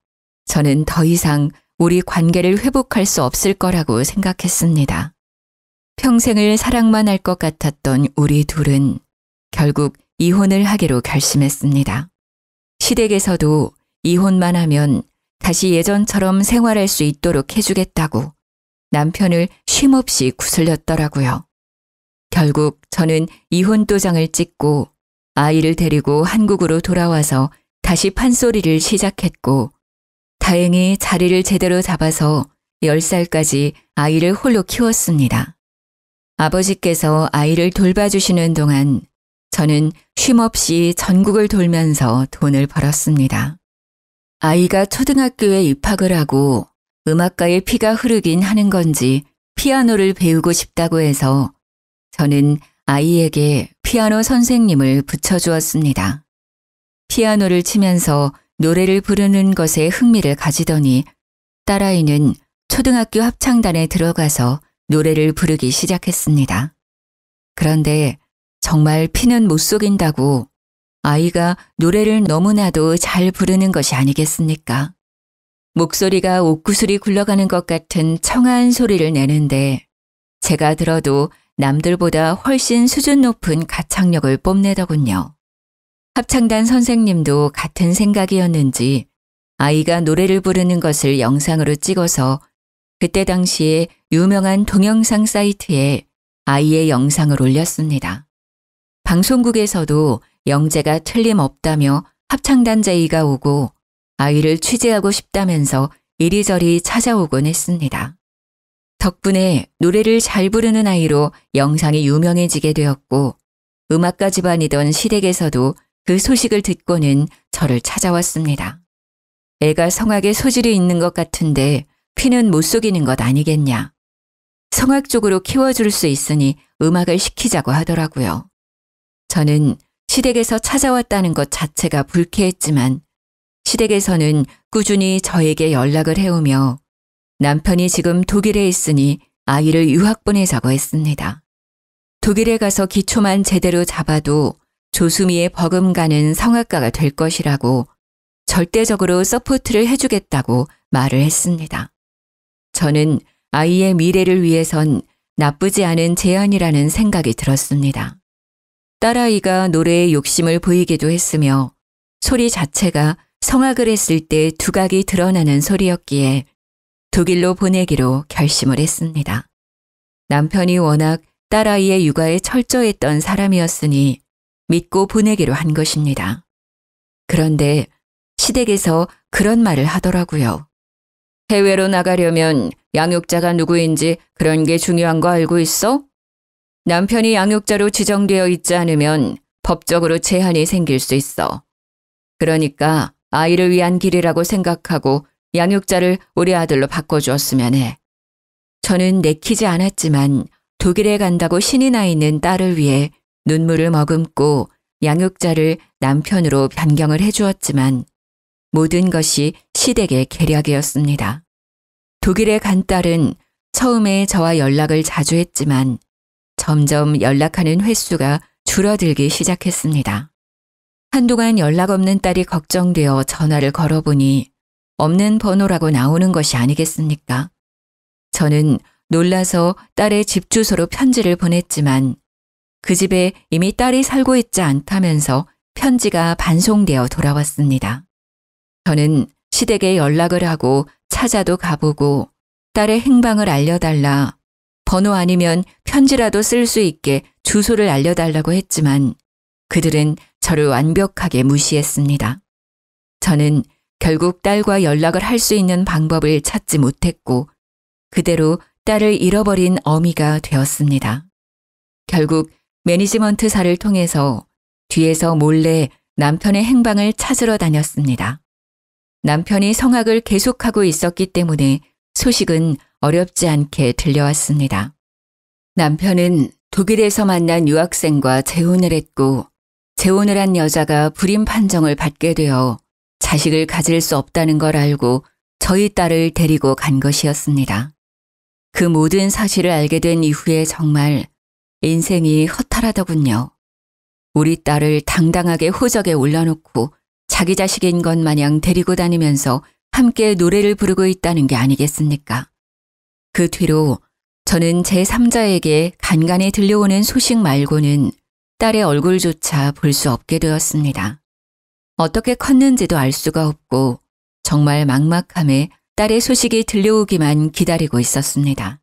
저는 더 이상 우리 관계를 회복할 수 없을 거라고 생각했습니다. 평생을 사랑만 할 것 같았던 우리 둘은 결국 이혼을 하기로 결심했습니다. 시댁에서도 이혼만 하면 다시 예전처럼 생활할 수 있도록 해주겠다고 남편을 쉼없이 구슬렸더라고요. 결국 저는 이혼 도장을 찍고 아이를 데리고 한국으로 돌아와서 다시 판소리를 시작했고 다행히 자리를 제대로 잡아서 10살까지 아이를 홀로 키웠습니다. 아버지께서 아이를 돌봐주시는 동안 저는 쉼없이 전국을 돌면서 돈을 벌었습니다. 아이가 초등학교에 입학을 하고 음악가의 피가 흐르긴 하는 건지 피아노를 배우고 싶다고 해서 저는 아이에게 피아노 선생님을 붙여주었습니다. 피아노를 치면서 노래를 부르는 것에 흥미를 가지더니 딸아이는 초등학교 합창단에 들어가서 노래를 부르기 시작했습니다. 그런데 정말 피는 못 속인다고 아이가 노래를 너무나도 잘 부르는 것이 아니겠습니까? 목소리가 옥구슬이 굴러가는 것 같은 청아한 소리를 내는데 제가 들어도 남들보다 훨씬 수준 높은 가창력을 뽐내더군요. 합창단 선생님도 같은 생각이었는지 아이가 노래를 부르는 것을 영상으로 찍어서 그때 당시에 유명한 동영상 사이트에 아이의 영상을 올렸습니다. 방송국에서도 영재가 틀림없다며 합창단 제의가 오고 아이를 취재하고 싶다면서 이리저리 찾아오곤 했습니다. 덕분에 노래를 잘 부르는 아이로 영상이 유명해지게 되었고 음악가 집안이던 시댁에서도 그 소식을 듣고는 저를 찾아왔습니다. 애가 성악에 소질이 있는 것 같은데 피는 못 속이는 것 아니겠냐. 성악 쪽으로 키워줄 수 있으니 음악을 시키자고 하더라고요. 저는 시댁에서 찾아왔다는 것 자체가 불쾌했지만 시댁에서는 꾸준히 저에게 연락을 해오며 남편이 지금 독일에 있으니 아이를 유학 보내자고 했습니다. 독일에 가서 기초만 제대로 잡아도 조수미에 버금가는 성악가가 될 것이라고 절대적으로 서포트를 해주겠다고 말을 했습니다. 저는 아이의 미래를 위해선 나쁘지 않은 제안이라는 생각이 들었습니다. 딸아이가 노래에 욕심을 보이기도 했으며 소리 자체가 성악을 했을 때 두각이 드러나는 소리였기에 독일로 보내기로 결심을 했습니다. 남편이 워낙 딸아이의 육아에 철저했던 사람이었으니 믿고 보내기로 한 것입니다. 그런데 시댁에서 그런 말을 하더라고요. 해외로 나가려면 양육자가 누구인지 그런 게 중요한 거 알고 있어? 남편이 양육자로 지정되어 있지 않으면 법적으로 제한이 생길 수 있어. 그러니까 아이를 위한 길이라고 생각하고 양육자를 우리 아들로 바꿔주었으면 해. 저는 내키지 않았지만 독일에 간다고 신이 나 있는 딸을 위해 눈물을 머금고 양육자를 남편으로 변경을 해주었지만 모든 것이 시댁의 계략이었습니다. 독일에 간 딸은 처음에 저와 연락을 자주 했지만 점점 연락하는 횟수가 줄어들기 시작했습니다. 한동안 연락 없는 딸이 걱정되어 전화를 걸어보니 없는 번호라고 나오는 것이 아니겠습니까? 저는 놀라서 딸의 집 주소로 편지를 보냈지만 그 집에 이미 딸이 살고 있지 않다면서 편지가 반송되어 돌아왔습니다. 저는 시댁에 연락을 하고 찾아도 가보고 딸의 행방을 알려달라, 번호 아니면 편지라도 쓸 수 있게 주소를 알려달라고 했지만 그들은 저를 완벽하게 무시했습니다. 저는 결국 딸과 연락을 할 수 있는 방법을 찾지 못했고 그대로 딸을 잃어버린 어미가 되었습니다. 결국 매니지먼트사를 통해서 뒤에서 몰래 남편의 행방을 찾으러 다녔습니다. 남편이 성악을 계속하고 있었기 때문에 소식은 어렵지 않게 들려왔습니다. 남편은 독일에서 만난 유학생과 재혼을 했고 재혼을 한 여자가 불임 판정을 받게 되어 자식을 가질 수 없다는 걸 알고 저희 딸을 데리고 간 것이었습니다. 그 모든 사실을 알게 된 이후에 정말 인생이 허탈하더군요. 우리 딸을 당당하게 호적에 올려놓고 자기 자식인 것 마냥 데리고 다니면서 함께 노래를 부르고 있다는 게 아니겠습니까? 그 뒤로 저는 제3자에게 간간히 들려오는 소식 말고는 딸의 얼굴조차 볼 수 없게 되었습니다. 어떻게 컸는지도 알 수가 없고 정말 막막함에 딸의 소식이 들려오기만 기다리고 있었습니다.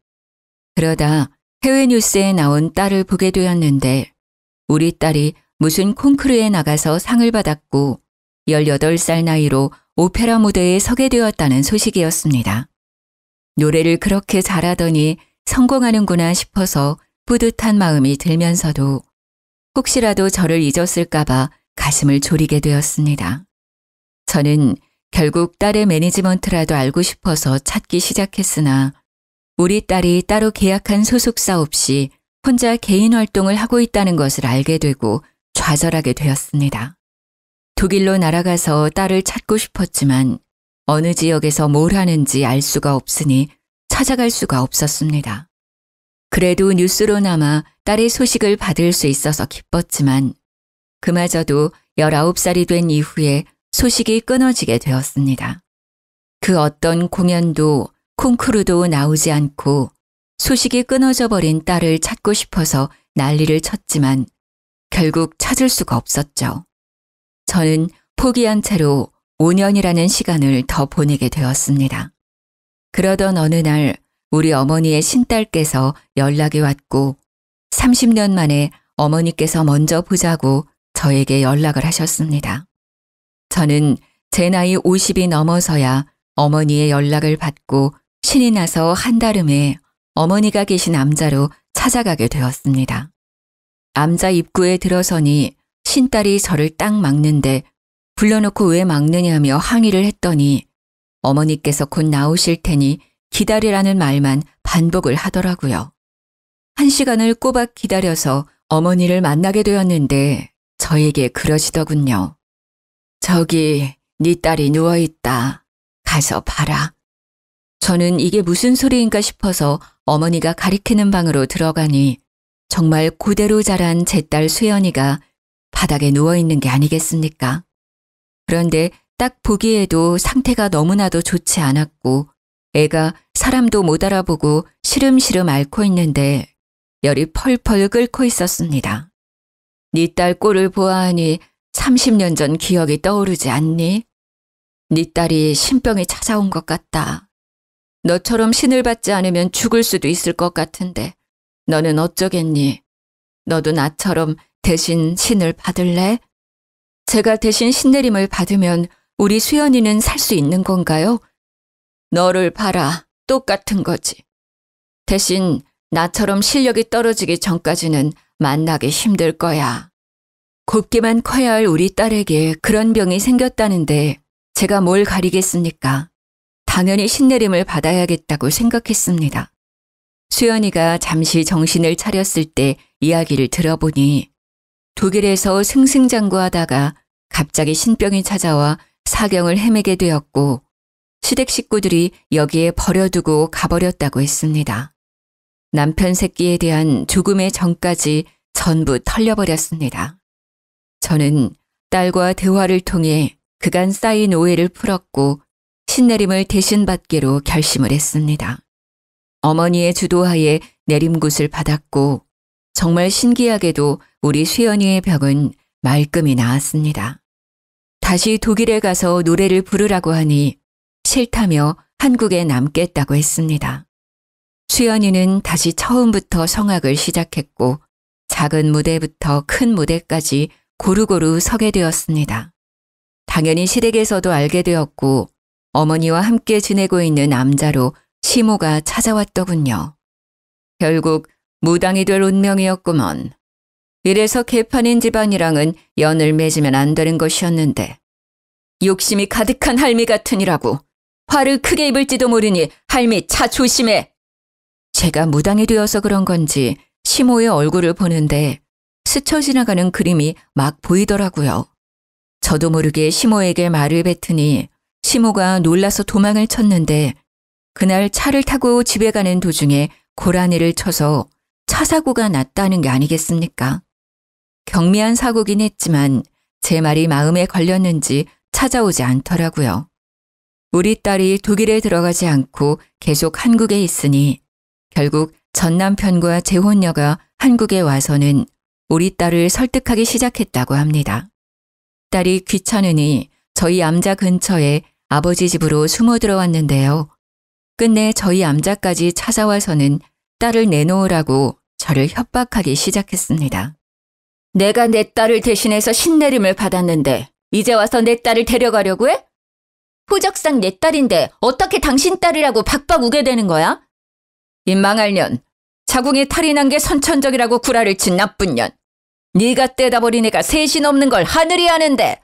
그러다 해외 뉴스에 나온 딸을 보게 되었는데 우리 딸이 무슨 콩쿠르에 나가서 상을 받았고 18살 나이로 오페라 무대에 서게 되었다는 소식이었습니다. 노래를 그렇게 잘하더니 성공하는구나 싶어서 뿌듯한 마음이 들면서도 혹시라도 저를 잊었을까봐 가슴을 졸이게 되었습니다. 저는 결국 딸의 매니지먼트라도 알고 싶어서 찾기 시작했으나 우리 딸이 따로 계약한 소속사 없이 혼자 개인 활동을 하고 있다는 것을 알게 되고 좌절하게 되었습니다. 독일로 날아가서 딸을 찾고 싶었지만 어느 지역에서 뭘 하는지 알 수가 없으니 찾아갈 수가 없었습니다. 그래도 뉴스로나마 딸의 소식을 받을 수 있어서 기뻤지만 그마저도 19살이 된 이후에 소식이 끊어지게 되었습니다. 그 어떤 공연도 콩쿠르도 나오지 않고 소식이 끊어져 버린 딸을 찾고 싶어서 난리를 쳤지만 결국 찾을 수가 없었죠. 저는 포기한 채로 5년이라는 시간을 더 보내게 되었습니다. 그러던 어느 날 우리 어머니의 신딸께서 연락이 왔고 30년 만에 어머니께서 먼저 보자고 저에게 연락을 하셨습니다. 저는 제 나이 50이 넘어서야 어머니의 연락을 받고 신이 나서 한달음에 어머니가 계신 암자로 찾아가게 되었습니다. 암자 입구에 들어서니 신딸이 저를 딱 막는데 불러놓고 왜 막느냐며 항의를 했더니 어머니께서 곧 나오실 테니 기다리라는 말만 반복을 하더라고요. 1시간을 꼬박 기다려서 어머니를 만나게 되었는데 저에게 그러시더군요. 저기 네 딸이 누워있다. 가서 봐라. 저는 이게 무슨 소리인가 싶어서 어머니가 가리키는 방으로 들어가니 정말 그대로 자란 제 딸 수연이가 바닥에 누워있는 게 아니겠습니까? 그런데 딱 보기에도 상태가 너무나도 좋지 않았고 애가 사람도 못 알아보고 시름시름 앓고 있는데 열이 펄펄 끓고 있었습니다. 네 딸 꼴을 보아하니 30년 전 기억이 떠오르지 않니? 네 딸이 신병이 찾아온 것 같다. 너처럼 신을 받지 않으면 죽을 수도 있을 것 같은데 너는 어쩌겠니? 너도 나처럼 대신 신을 받을래? 제가 대신 신내림을 받으면 우리 수연이는 살 수 있는 건가요? 너를 봐라. 똑같은 거지. 대신 나처럼 실력이 떨어지기 전까지는 만나기 힘들 거야. 곱게만 커야 할 우리 딸에게 그런 병이 생겼다는데 제가 뭘 가리겠습니까? 당연히 신내림을 받아야겠다고 생각했습니다. 수연이가 잠시 정신을 차렸을 때 이야기를 들어보니 독일에서 승승장구하다가 갑자기 신병이 찾아와 사경을 헤매게 되었고 시댁 식구들이 여기에 버려두고 가버렸다고 했습니다. 남편 새끼에 대한 조금의 정까지 전부 털려버렸습니다. 저는 딸과 대화를 통해 그간 쌓인 오해를 풀었고 신내림을 대신 받기로 결심을 했습니다. 어머니의 주도하에 내림굿을 받았고 정말 신기하게도 우리 수연이의 병은 말끔히 나았습니다. 다시 독일에 가서 노래를 부르라고 하니 싫다며 한국에 남겠다고 했습니다. 수연이는 다시 처음부터 성악을 시작했고 작은 무대부터 큰 무대까지 고루고루 서게 되었습니다. 당연히 시댁에서도 알게 되었고 어머니와 함께 지내고 있는 남자로 시모가 찾아왔더군요. 결국 무당이 될 운명이었구먼. 이래서 개판인 집안이랑은 연을 맺으면 안 되는 것이었는데 욕심이 가득한 할미 같으니라고 화를 크게 입을지도 모르니 할미 차 조심해. 제가 무당이 되어서 그런 건지 시모의 얼굴을 보는데 스쳐 지나가는 그림이 막 보이더라고요. 저도 모르게 시모에게 말을 뱉으니 시모가 놀라서 도망을 쳤는데 그날 차를 타고 집에 가는 도중에 고라니를 쳐서 차 사고가 났다는 게 아니겠습니까? 경미한 사고긴 했지만 제 말이 마음에 걸렸는지 찾아오지 않더라고요. 우리 딸이 독일에 들어가지 않고 계속 한국에 있으니 결국 전 남편과 재혼녀가 한국에 와서는 우리 딸을 설득하기 시작했다고 합니다. 딸이 귀찮으니 저희 암자 근처에 아버지 집으로 숨어 들어왔는데요. 끝내 저희 암자까지 찾아와서는 딸을 내놓으라고 저를 협박하기 시작했습니다. 내가 내 딸을 대신해서 신내림을 받았는데 이제 와서 내 딸을 데려가려고 해? 후적상 내 딸인데 어떻게 당신 딸이라고 박박 우게 되는 거야? 이 망할 년, 자궁에 탈이 난 게 선천적이라고 구라를 친 나쁜 년. 네가 떼다 버린 애가 셋이 넘는 걸 하늘이 아는데.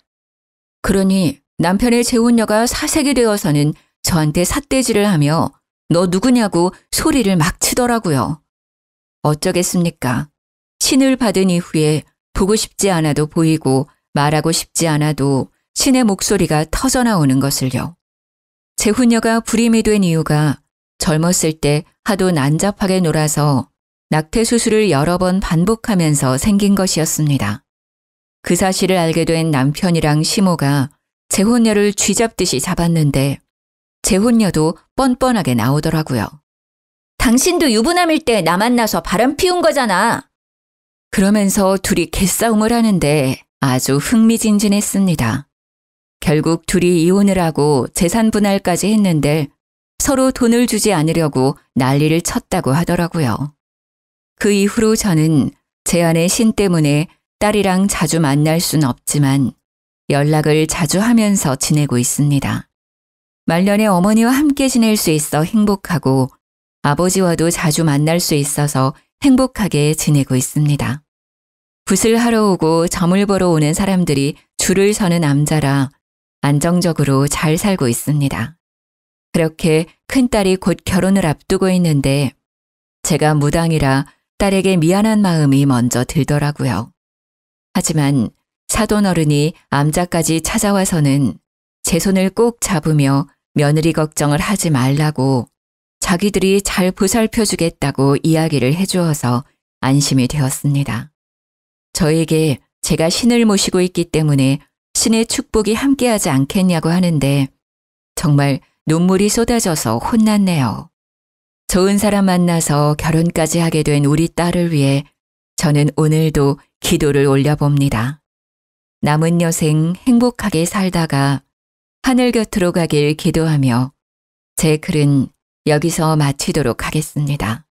그러니 남편의 재혼녀가 사색이 되어서는 저한테 삿대질을 하며 너 누구냐고 소리를 막 치더라고요. 어쩌겠습니까? 신을 받은 이후에 보고 싶지 않아도 보이고 말하고 싶지 않아도 신의 목소리가 터져나오는 것을요. 재혼녀가 불임이 된 이유가 젊었을 때 하도 난잡하게 놀아서 낙태 수술을 여러 번 반복하면서 생긴 것이었습니다. 그 사실을 알게 된 남편이랑 시모가 재혼녀를 쥐잡듯이 잡았는데 재혼녀도 뻔뻔하게 나오더라고요. 당신도 유부남일 때 나 만나서 바람 피운 거잖아. 그러면서 둘이 개싸움을 하는데 아주 흥미진진했습니다. 결국 둘이 이혼을 하고 재산 분할까지 했는데 서로 돈을 주지 않으려고 난리를 쳤다고 하더라고요. 그 이후로 저는 제 아내 신 때문에 딸이랑 자주 만날 순 없지만 연락을 자주 하면서 지내고 있습니다. 말년에 어머니와 함께 지낼 수 있어 행복하고 아버지와도 자주 만날 수 있어서 행복하게 지내고 있습니다. 붓을 하러 오고 점을 보러 오는 사람들이 줄을 서는 암자라 안정적으로 잘 살고 있습니다. 그렇게 큰딸이 곧 결혼을 앞두고 있는데 제가 무당이라 딸에게 미안한 마음이 먼저 들더라고요. 하지만 사돈어른이 암자까지 찾아와서는 제 손을 꼭 잡으며 며느리 걱정을 하지 말라고 자기들이 잘 보살펴주겠다고 이야기를 해주어서 안심이 되었습니다. 저에게 제가 신을 모시고 있기 때문에 신의 축복이 함께하지 않겠냐고 하는데 정말 눈물이 쏟아져서 혼났네요. 좋은 사람 만나서 결혼까지 하게 된 우리 딸을 위해 저는 오늘도 기도를 올려봅니다. 남은 여생 행복하게 살다가 하늘 곁으로 가길 기도하며 제 글은 여기서 마치도록 하겠습니다.